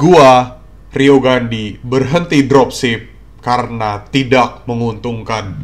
Gua, Rio Gandhi, berhenti dropship karena tidak menguntungkan.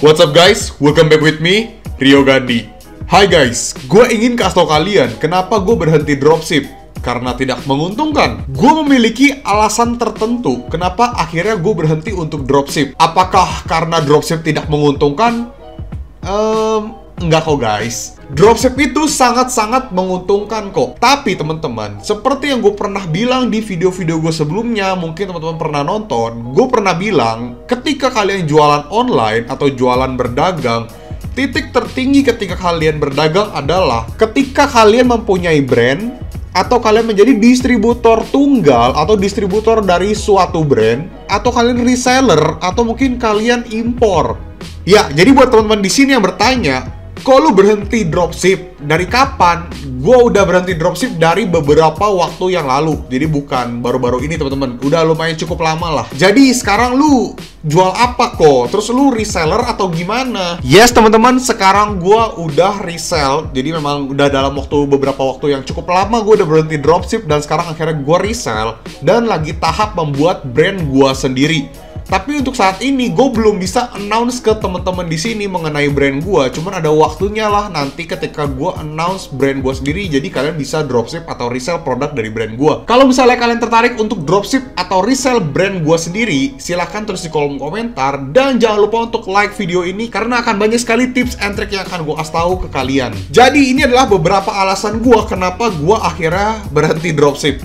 What's up guys, welcome back with me, Rio Gandhi. Hai guys, gue ingin kasih tau kalian kenapa gue berhenti dropship. Karena tidak menguntungkan. Gue memiliki alasan tertentu kenapa akhirnya gue berhenti untuk dropship. Apakah karena dropship tidak menguntungkan? Enggak kok guys. Dropship itu sangat-sangat menguntungkan kok. Tapi teman-teman, seperti yang gue pernah bilang di video-video gue sebelumnya, mungkin teman-teman pernah nonton, gue pernah bilang, ketika kalian jualan online atau jualan berdagang, titik tertinggi ketika kalian berdagang adalah ketika kalian mempunyai brand atau kalian menjadi distributor tunggal atau distributor dari suatu brand, atau kalian reseller, atau mungkin kalian impor. Ya, jadi buat teman-teman di sini yang bertanya, kok lu berhenti dropship? Dari kapan? Gua udah berhenti dropship dari beberapa waktu yang lalu. Jadi bukan baru-baru ini teman-teman. Udah lumayan cukup lama lah. Jadi sekarang lu jual apa kok? Terus lu reseller atau gimana? Yes teman-teman, sekarang gua udah resell. Jadi memang udah dalam beberapa waktu yang cukup lama gua udah berhenti dropship. Dan sekarang akhirnya gua resell. Dan lagi tahap membuat brand gua sendiri. Tapi untuk saat ini gue belum bisa announce ke teman-teman di sini mengenai brand gue. Cuman ada waktunya lah nanti ketika gue announce brand gue sendiri. Jadi kalian bisa dropship atau resell produk dari brand gue. Kalau misalnya kalian tertarik untuk dropship atau resell brand gue sendiri, silahkan tulis di kolom komentar. Dan jangan lupa untuk like video ini karena akan banyak sekali tips and trick yang akan gue kasih tahu ke kalian. Jadi ini adalah beberapa alasan gue kenapa gue akhirnya berhenti dropship.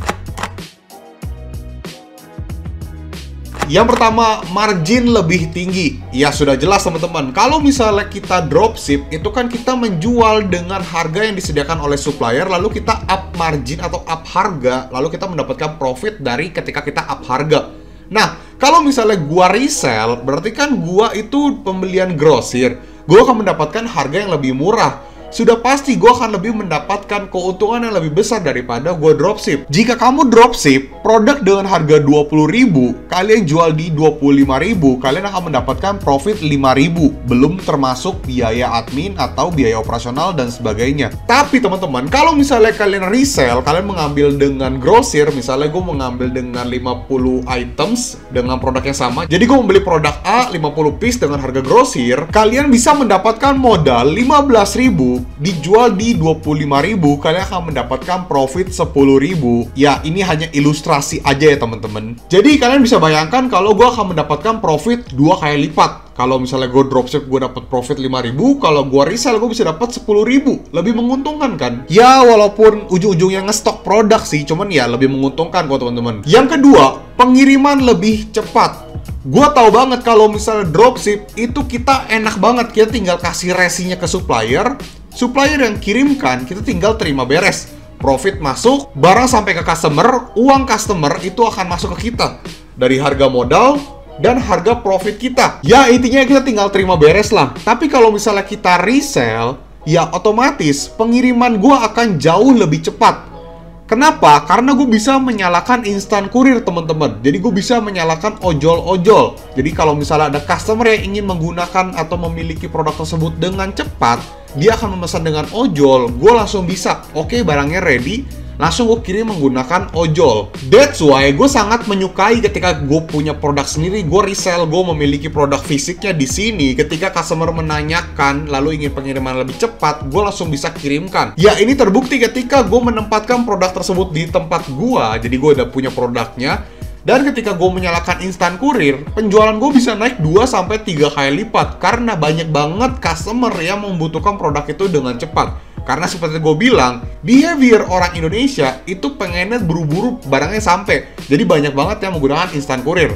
Yang pertama, margin lebih tinggi. Ya sudah jelas teman-teman, kalau misalnya kita dropship, itu kan kita menjual dengan harga yang disediakan oleh supplier, lalu kita up margin atau up harga, lalu kita mendapatkan profit dari ketika kita up harga. Nah, kalau misalnya gua resell, berarti kan gua itu pembelian grosir, gua akan mendapatkan harga yang lebih murah. Sudah pasti gue akan lebih mendapatkan keuntungan yang lebih besar daripada gue dropship. Jika kamu dropship produk dengan harga 20.000, kalian jual di 25.000, kalian akan mendapatkan profit 5.000, belum termasuk biaya admin atau biaya operasional dan sebagainya. Tapi teman-teman, kalau misalnya kalian resell, kalian mengambil dengan grosir, misalnya gue mengambil dengan 50 items dengan produk yang sama. Jadi gue membeli produk A 50 piece dengan harga grosir, kalian bisa mendapatkan modal 15.000, dijual di 25.000, kalian akan mendapatkan profit 10.000. Ya, ini hanya ilustrasi aja ya teman-teman. Jadi kalian bisa bayangkan kalau gue akan mendapatkan profit 2 kali lipat. Kalau misalnya gue dropship gue dapat profit 5.000, kalau gue resell gue bisa dapat 10.000. Lebih menguntungkan kan? Ya, walaupun ujung-ujungnya ngestok produk sih, cuman ya lebih menguntungkan kok teman-teman. Yang kedua, pengiriman lebih cepat. Gua tahu banget kalau misalnya dropship itu kita enak banget, kita tinggal kasih resinya ke supplier yang kirimkan, kita tinggal terima beres. Profit masuk, barang sampai ke customer, uang customer itu akan masuk ke kita dari harga modal dan harga profit kita. Ya intinya kita tinggal terima beres lah. Tapi kalau misalnya kita resell, ya otomatis pengiriman gua akan jauh lebih cepat. Kenapa? Karena gue bisa menyalakan instan kurir teman-teman. Jadi gue bisa menyalakan ojol-ojol. Jadi kalau misalnya ada customer yang ingin menggunakan atau memiliki produk tersebut dengan cepat, dia akan memesan dengan ojol. Gue langsung bisa, oke barangnya ready, langsung gue kirim menggunakan ojol. That's why gue sangat menyukai ketika gue punya produk sendiri, gue resell, gue memiliki produk fisiknya di sini. Ketika customer menanyakan lalu ingin pengiriman lebih cepat, gue langsung bisa kirimkan. Ya ini terbukti ketika gue menempatkan produk tersebut di tempat gue. Jadi gue udah punya produknya. Dan ketika gue menyalakan instan kurir, penjualan gue bisa naik 2-3 kali lipat. Karena banyak banget customer yang membutuhkan produk itu dengan cepat. Karena seperti gue bilang, behavior orang Indonesia itu pengennya buru-buru barangnya sampai. Jadi banyak banget yang menggunakan instan kurir.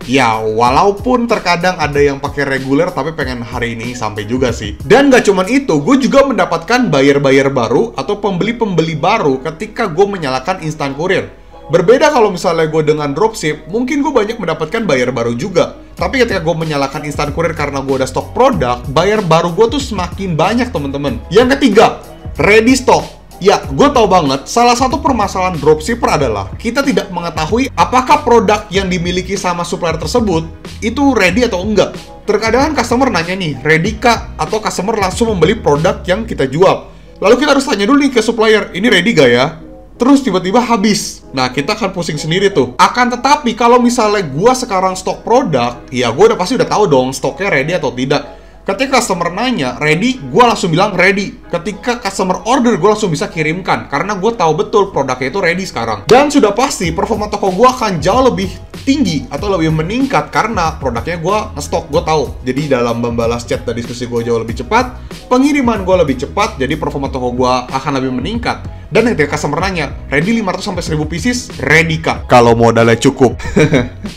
Ya, walaupun terkadang ada yang pakai reguler tapi pengen hari ini sampai juga sih. Dan gak cuman itu, gue juga mendapatkan buyer-buyer baru atau pembeli-pembeli baru ketika gue menyalakan instan kurir. Berbeda kalau misalnya gue dengan dropship, mungkin gue banyak mendapatkan buyer baru juga. Tapi ketika gue menyalakan instan kurir karena gue udah stok produk, buyer baru gue tuh semakin banyak teman-teman. Yang ketiga, ready stock. Ya, gue tahu banget, salah satu permasalahan dropshipper adalah kita tidak mengetahui apakah produk yang dimiliki sama supplier tersebut itu ready atau enggak. Terkadang customer nanya nih, ready kah? Atau customer langsung membeli produk yang kita jual. Lalu kita harus tanya dulu nih ke supplier, ini ready gak ya? Terus tiba-tiba habis. Nah, kita akan pusing sendiri tuh. Akan tetapi, kalau misalnya gue sekarang stok produk, ya gue pasti udah tahu dong stoknya ready atau tidak. Ketika customer nanya, ready, gue langsung bilang ready. Ketika customer order, gue langsung bisa kirimkan. Karena gue tahu betul produknya itu ready sekarang. Dan sudah pasti, performa toko gue akan jauh lebih tinggi atau lebih meningkat karena produknya gue nge-stok, gue tahu. Jadi dalam membalas chat dan diskusi gue jauh lebih cepat, pengiriman gue lebih cepat, jadi performa toko gue akan lebih meningkat. Dan ketika customer nanya, ready 500-1000 pieces, ready kak? Kalau modalnya cukup.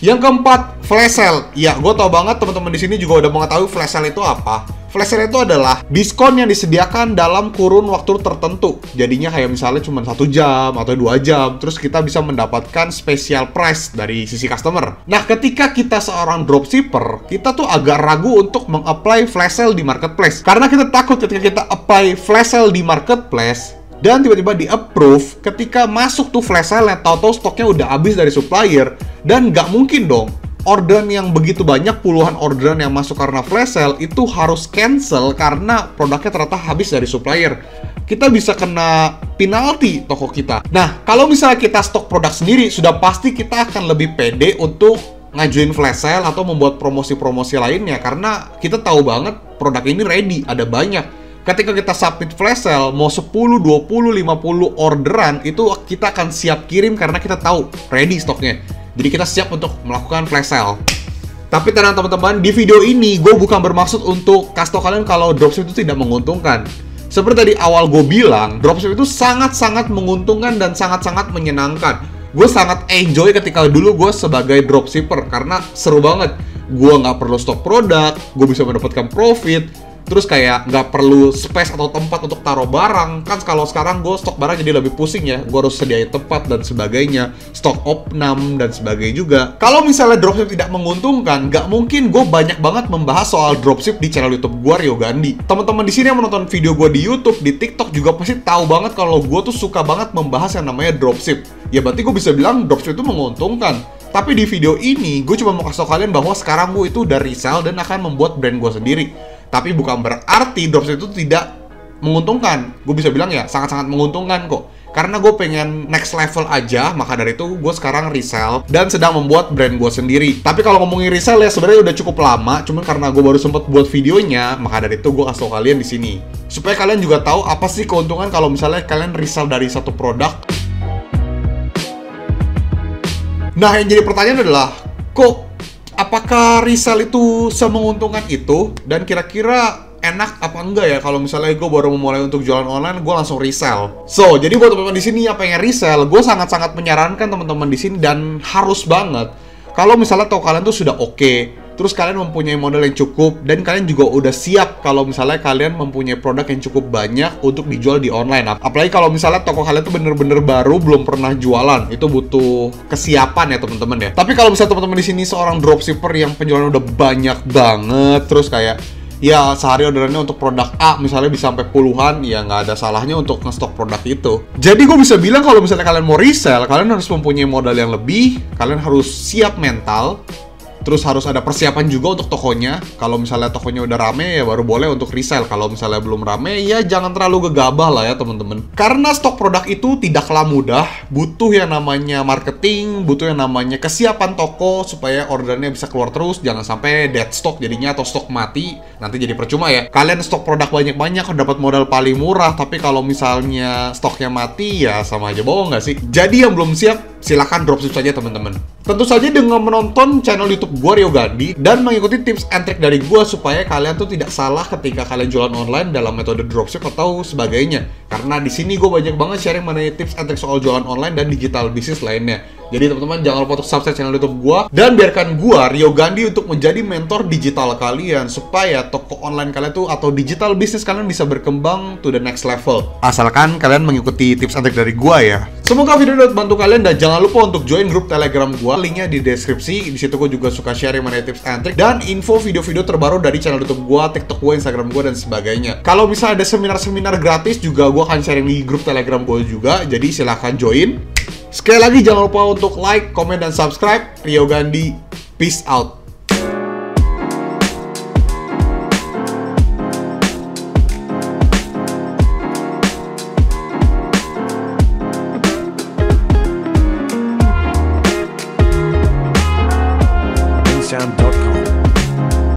Yang keempat, flash sale. Ya, gue tau banget teman-teman di sini juga udah mengetahui flash sale itu apa. Flash sale itu adalah diskon yang disediakan dalam kurun waktu tertentu. Jadinya kayak misalnya cuma 1 jam atau 2 jam, terus kita bisa mendapatkan special price dari sisi customer. Nah, ketika kita seorang dropshipper, kita tuh agak ragu untuk meng-apply flash sale di marketplace. Karena kita takut ketika kita apply flash sale di marketplace, dan tiba-tiba di-approve, ketika masuk tuh flash sale, tahu-tahu stoknya udah habis dari supplier, dan nggak mungkin dong orderan yang begitu banyak, puluhan orderan yang masuk karena flash sale, itu harus cancel karena produknya ternyata habis dari supplier. Kita bisa kena penalti toko kita. Nah, kalau misalnya kita stok produk sendiri, sudah pasti kita akan lebih pede untuk ngajuin flash sale atau membuat promosi-promosi lainnya, karena kita tahu banget produk ini ready, ada banyak. Ketika kita submit flash sale, mau 10, 20, 50 orderan, itu kita akan siap kirim karena kita tahu ready stoknya. Jadi kita siap untuk melakukan flash sale. Tapi tenang teman-teman, di video ini gue bukan bermaksud untuk kasih tau kalian kalau dropship itu tidak menguntungkan. Seperti tadi awal gue bilang, dropship itu sangat-sangat menguntungkan dan sangat-sangat menyenangkan. Gue sangat enjoy ketika dulu gue sebagai dropshipper karena seru banget. Gue nggak perlu stok produk, gue bisa mendapatkan profit. Terus kayak nggak perlu space atau tempat untuk taruh barang. Kan kalau sekarang gue stok barang jadi lebih pusing ya. Gue harus sediain tempat dan sebagainya. Stok opnam dan sebagainya juga. Kalau misalnya dropship tidak menguntungkan, nggak mungkin gue banyak banget membahas soal dropship di channel YouTube gue, Rio Gandhi. Teman-teman di sini yang menonton video gue di YouTube, di TikTok juga pasti tahu banget kalau gue tuh suka banget membahas yang namanya dropship. Ya berarti gue bisa bilang dropship itu menguntungkan. Tapi di video ini, gue cuma mau kasih tau kalian bahwa sekarang gue itu udah resell dan akan membuat brand gue sendiri. Tapi bukan berarti dropship itu tidak menguntungkan. Gue bisa bilang ya, sangat-sangat menguntungkan kok. Karena gue pengen next level aja, maka dari itu gue sekarang resell dan sedang membuat brand gue sendiri. Tapi kalau ngomongin resell ya sebenarnya udah cukup lama, cuman karena gue baru sempet buat videonya, maka dari itu gue kasih tau kalian di sini. Supaya kalian juga tahu apa sih keuntungan kalau misalnya kalian resell dari satu produk. Nah, yang jadi pertanyaan adalah, kok apakah resell itu semenguntungkan itu? Dan kira-kira enak apa enggak ya kalau misalnya gue baru memulai untuk jualan online, gue langsung resell. So, jadi buat teman-teman di sini yang pengen resell, gue sangat-sangat menyarankan teman-teman di sini dan harus banget kalau misalnya toko kalian tuh sudah oke, terus kalian mempunyai modal yang cukup, dan kalian juga udah siap kalau misalnya kalian mempunyai produk yang cukup banyak untuk dijual di online. Apalagi kalau misalnya toko kalian tuh bener-bener baru, belum pernah jualan, itu butuh kesiapan ya teman-teman ya. Tapi kalau misalnya teman-teman di sini seorang dropshipper yang penjualan udah banyak banget, terus kayak ya sehari orderannya untuk produk A misalnya bisa sampai puluhan, ya nggak ada salahnya untuk nge-stok produk itu. Jadi gue bisa bilang kalau misalnya kalian mau resell, kalian harus mempunyai modal yang lebih, kalian harus siap mental. Terus harus ada persiapan juga untuk tokonya. Kalau misalnya tokonya udah rame, ya baru boleh untuk resell. Kalau misalnya belum rame, ya jangan terlalu gegabah lah ya teman-teman. Karena stok produk itu tidaklah mudah. Butuh yang namanya marketing, butuh yang namanya kesiapan toko supaya orderannya bisa keluar terus. Jangan sampai dead stock jadinya atau stok mati. Nanti jadi percuma ya. Kalian stok produk banyak-banyak, dapat modal paling murah. Tapi kalau misalnya stoknya mati, ya sama aja bohong nggak sih? Jadi yang belum siap, silahkan dropship saja teman-teman. Tentu saja dengan menonton channel YouTube gue, Rio Gandhi, dan mengikuti tips and trick dari gue supaya kalian tuh tidak salah ketika kalian jualan online dalam metode dropship atau sebagainya. Karena di sini gue banyak banget sharing mengenai tips and trick soal jualan online dan digital bisnis lainnya. Jadi teman-teman jangan lupa untuk subscribe channel YouTube gue dan biarkan gue, Rio Gandhi, untuk menjadi mentor digital kalian supaya toko online kalian tuh atau digital bisnis kalian bisa berkembang to the next level. Asalkan kalian mengikuti tips and trick dari gue ya. Semoga video ini bantu kalian dan jangan lupa untuk join grup Telegram gua, linknya di deskripsi. Di situ gua juga suka sharing mengenai tips and trick dan info video-video terbaru dari channel YouTube gua, TikTok gua, Instagram gua dan sebagainya. Kalau misalnya ada seminar-seminar gratis juga gua akan sharing di grup Telegram gua juga. Jadi silahkan join. Sekali lagi jangan lupa untuk like, komen dan subscribe. Rio Gandhi, peace out. Sound